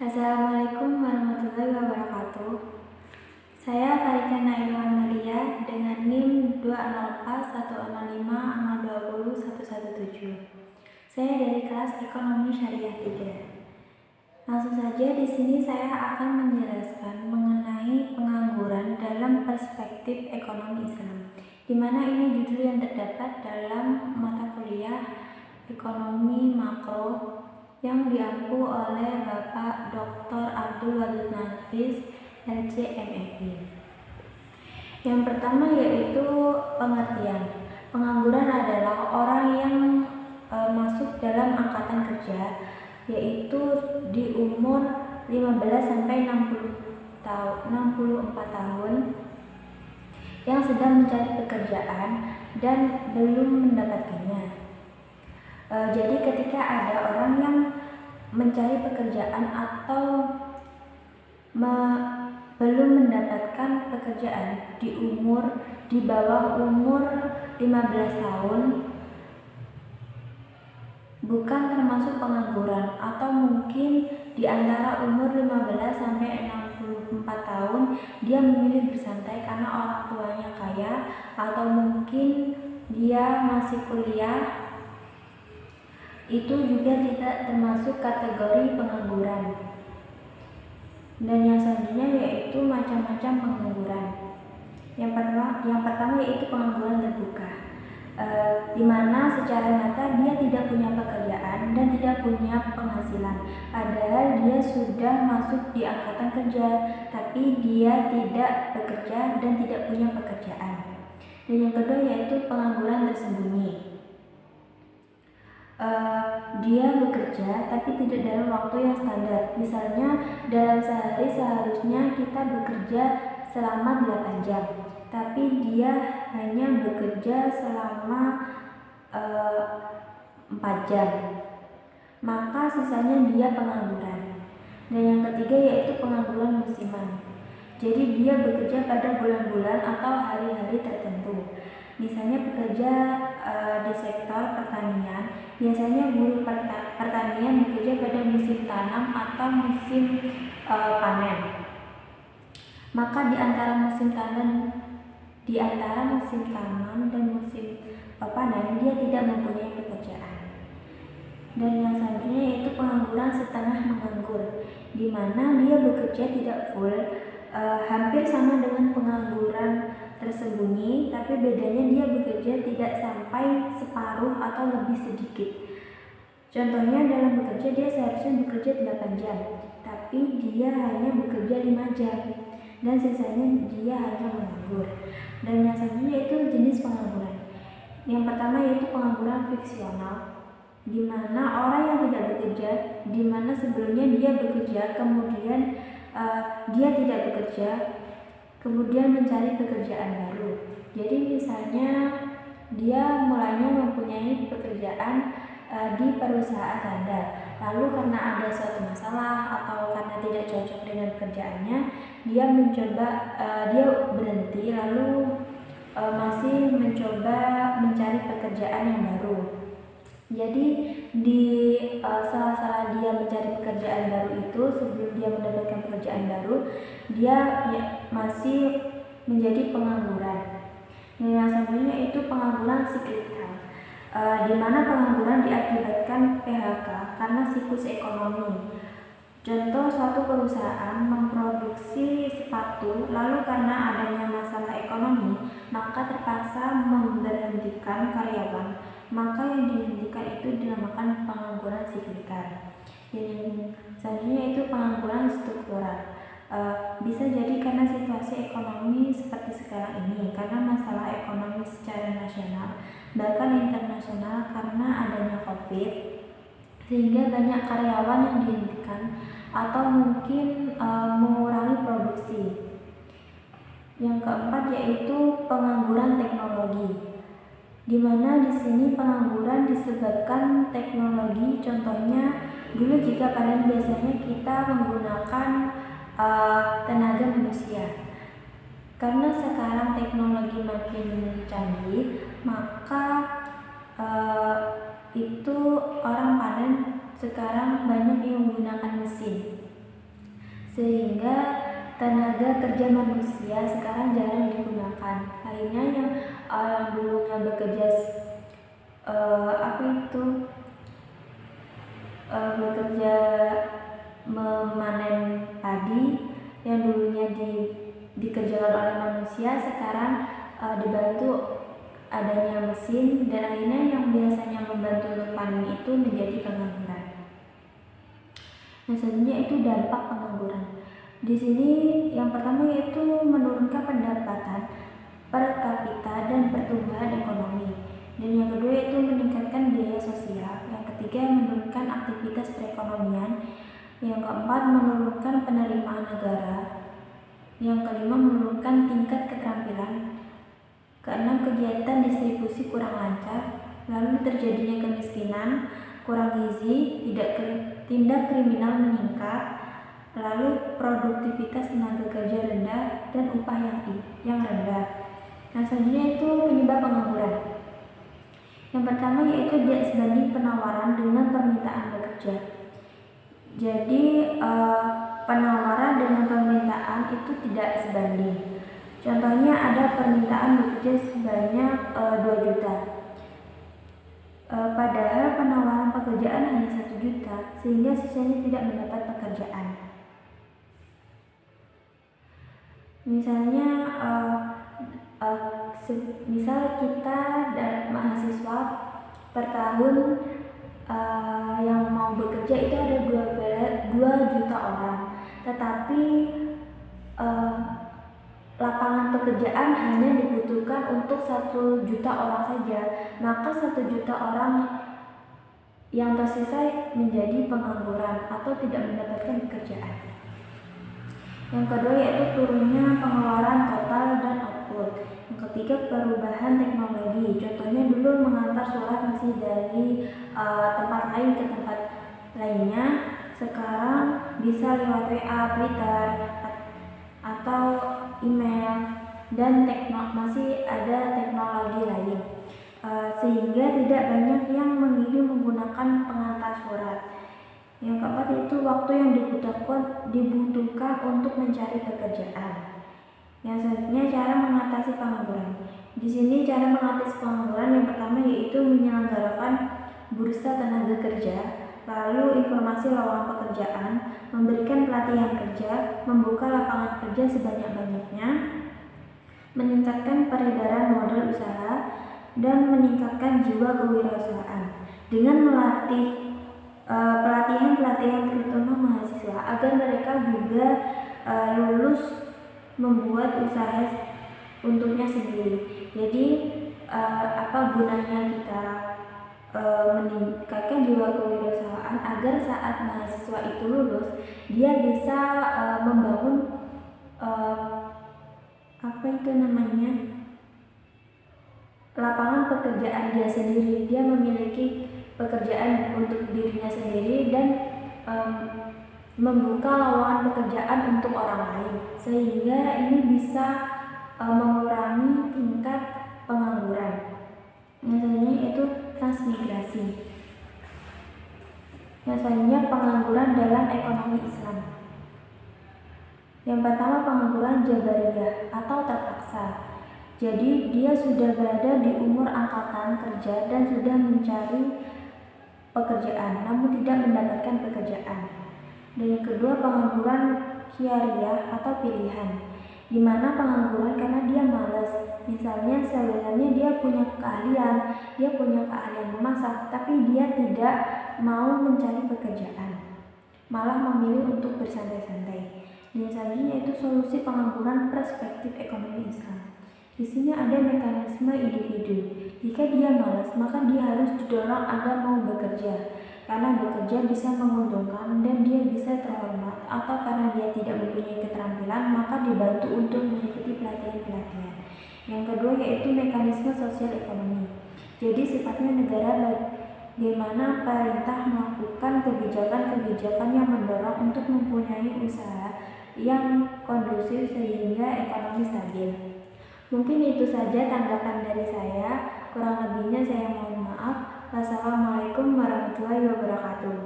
Assalamualaikum warahmatullahi wabarakatuh. Saya Farika Nailwan Maria dengan NIM 2041050201117. Saya dari kelas Ekonomi Syariah 3. Langsung saja di sini saya akan menjelaskan mengenai pengangguran dalam perspektif ekonomi Islam, di mana ini judul yang terdapat dalam mata kuliah Ekonomi Makro yang diampu oleh Bapak Dr. Abdul Wadud Nafis, LC/MFI. Yang pertama yaitu pengertian. Pengangguran adalah orang yang masuk dalam angkatan kerja, yaitu di umur 15 sampai 64 tahun yang sedang mencari pekerjaan dan belum mendapatkannya. Jadi ketika ada orang yang mencari pekerjaan atau belum mendapatkan pekerjaan di bawah umur 15 tahun, bukan termasuk pengangguran, atau mungkin di antara umur 15 sampai 64 tahun dia memilih bersantai karena orang tuanya kaya, atau mungkin dia masih kuliah, itu juga tidak termasuk kategori pengangguran. Dan yang selanjutnya yaitu macam-macam pengangguran. Yang pertama yaitu pengangguran terbuka, di mana secara nyata dia tidak punya pekerjaan dan tidak punya penghasilan, padahal dia sudah masuk di angkatan kerja, tapi dia tidak bekerja dan tidak punya pekerjaan. Dan yang kedua yaitu pengangguran tersembunyi. Dia bekerja tapi tidak dalam waktu yang standar. Misalnya dalam sehari seharusnya kita bekerja selama 8 jam, tapi dia hanya bekerja selama 4 jam, maka sisanya dia pengangguran. Dan yang ketiga yaitu pengangguran musiman. Jadi dia bekerja pada bulan-bulan atau hari-hari tertentu. Misalnya bekerja di sektor pertanian, biasanya buruh pertanian bekerja pada musim tanam atau musim panen. Maka di antara musim tanam dan musim panen dia tidak mempunyai pekerjaan. Dan yang selanjutnya yaitu pengangguran setengah menganggur, di mana dia bekerja tidak full, hampir sama dengan pengangguran tersembunyi, tapi bedanya dia bekerja tidak sampai separuh atau lebih sedikit. Contohnya dalam bekerja dia seharusnya bekerja 8 jam, tapi dia hanya bekerja 5 jam dan sisanya dia hanya menganggur. Dan yang selanjutnya itu jenis pengangguran. Yang pertama yaitu pengangguran fiksional, di mana orang yang tidak bekerja, di mana sebelumnya dia bekerja, kemudian dia tidak bekerja, kemudian mencari pekerjaan baru. Jadi misalnya dia mulanya mempunyai pekerjaan di perusahaan handal, lalu karena ada suatu masalah atau karena tidak cocok dengan pekerjaannya, dia berhenti, lalu masih mencoba mencari pekerjaan yang baru. Jadi di sela-sela dia mencari pekerjaan baru itu, sebelum dia mendapatkan pekerjaan baru, dia masih menjadi pengangguran. Yang selanjutnya itu pengangguran siklikal, di mana pengangguran diakibatkan PHK karena siklus ekonomi. Contoh, suatu perusahaan memproduksi sepatu, lalu karena adanya masalah ekonomi, maka terpaksa memberhentikan karyawan. Maka yang dihentikan itu dinamakan pengangguran siklikal. Yang selanjutnya itu pengangguran struktural. Bisa jadi karena situasi ekonomi seperti sekarang ini, karena masalah ekonomi secara nasional bahkan internasional karena adanya COVID, sehingga banyak karyawan yang dihentikan atau mungkin mengurangi produksi. Yang keempat yaitu pengangguran teknologi, di mana di sini pengangguran disebabkan teknologi. Contohnya, dulu jika panen biasanya kita menggunakan tenaga manusia. Karena sekarang teknologi makin canggih, maka itu orang panen sekarang banyak yang menggunakan mesin. kerja manusia sekarang jarang digunakan. Akhirnya yang dulunya bekerja bekerja memanen padi yang dulunya dikerjakan oleh manusia sekarang dibantu adanya mesin, dan akhirnya yang biasanya membantu untuk panen itu menjadi pengangguran. Nah, selanjutnya itu dampak pengangguran. Di sini yang pertama yaitu menurunkan pendapatan per kapita dan pertumbuhan ekonomi. Dan yang kedua yaitu meningkatkan biaya sosial. Yang ketiga menurunkan aktivitas perekonomian. Yang keempat menurunkan penerimaan negara. Yang kelima menurunkan tingkat keterampilan. Keenam kegiatan distribusi kurang lancar. Lalu terjadinya kemiskinan, kurang gizi, tindak kriminal meningkat. Lalu produktivitas tenaga kerja rendah dan upah yang rendah. Nah, selanjutnya itu penyebab pengangguran. Yang pertama yaitu tidak sebanding penawaran dengan permintaan bekerja. Jadi penawaran dengan permintaan itu tidak sebanding. Contohnya ada permintaan bekerja sebanyak 2 juta. Padahal penawaran pekerjaan hanya 1 juta, sehingga sisanya tidak mendapat pekerjaan. Misalnya misal kita dan mahasiswa per tahun yang mau bekerja itu ada 2 juta orang, tetapi lapangan pekerjaan hanya dibutuhkan untuk 1 juta orang saja, maka 1 juta orang yang tersisa menjadi pengangguran atau tidak mendapatkan pekerjaan. Yang kedua yaitu turunnya pengeluaran total dan output. Yang ketiga perubahan teknologi. Contohnya dulu mengantar surat masih dari tempat lain ke tempat lainnya, sekarang bisa lewat WA, Twitter, atau email, dan masih ada teknologi lain, sehingga tidak banyak yang mengirim menggunakan pengantar surat. Yang keempat itu waktu yang dibutuhkan untuk mencari pekerjaan. Yang selanjutnya cara mengatasi pengangguran. Di sini cara mengatasi pengangguran yang pertama yaitu menyelenggarakan bursa tenaga kerja, lalu informasi lowongan pekerjaan, memberikan pelatihan kerja, membuka lapangan kerja sebanyak-banyaknya, meningkatkan peredaran modal usaha, dan meningkatkan jiwa kewirausahaan dengan melatih pelatihan terutama mahasiswa agar mereka juga lulus membuat usaha untuknya sendiri. Jadi apa gunanya kita meningkatkan jiwa kewirausahaan agar saat mahasiswa itu lulus dia bisa membangun lapangan pekerjaan dia sendiri. Dia memiliki pekerjaan untuk dirinya sendiri dan membuka lowongan pekerjaan untuk orang lain, sehingga ini bisa mengurangi tingkat pengangguran. Yang selanjutnya yaitu transmigrasi. Yang selanjutnya pengangguran dalam ekonomi Islam. Yang pertama pengangguran jabariyah atau terpaksa. Jadi dia sudah berada di umur angkatan kerja dan sudah mencari pekerjaan namun tidak mendapatkan pekerjaan. Dan yang kedua pengangguran khiyariyah atau pilihan, di mana pengangguran karena dia malas. Misalnya sebenarnya dia punya keahlian memasak, tapi dia tidak mau mencari pekerjaan, malah memilih untuk bersantai-santai. Dan selanjutnya itu solusi pengangguran perspektif ekonomi Islam. Di sini ada mekanisme individu. Jika dia malas, maka dia harus didorong agar mau bekerja, karena bekerja bisa menguntungkan dan dia bisa terhormat, atau karena dia tidak mempunyai keterampilan, maka dibantu untuk mengikuti pelatihan-pelatihan. Yang kedua yaitu mekanisme sosial ekonomi. Jadi sifatnya negara bagaimana pemerintah melakukan kebijakan-kebijakan yang mendorong untuk mempunyai usaha yang kondusif sehingga ekonomi stabil. Mungkin itu saja tanggapan dari saya. Kurang lebihnya saya mohon maaf. Wassalamualaikum warahmatullahi wabarakatuh.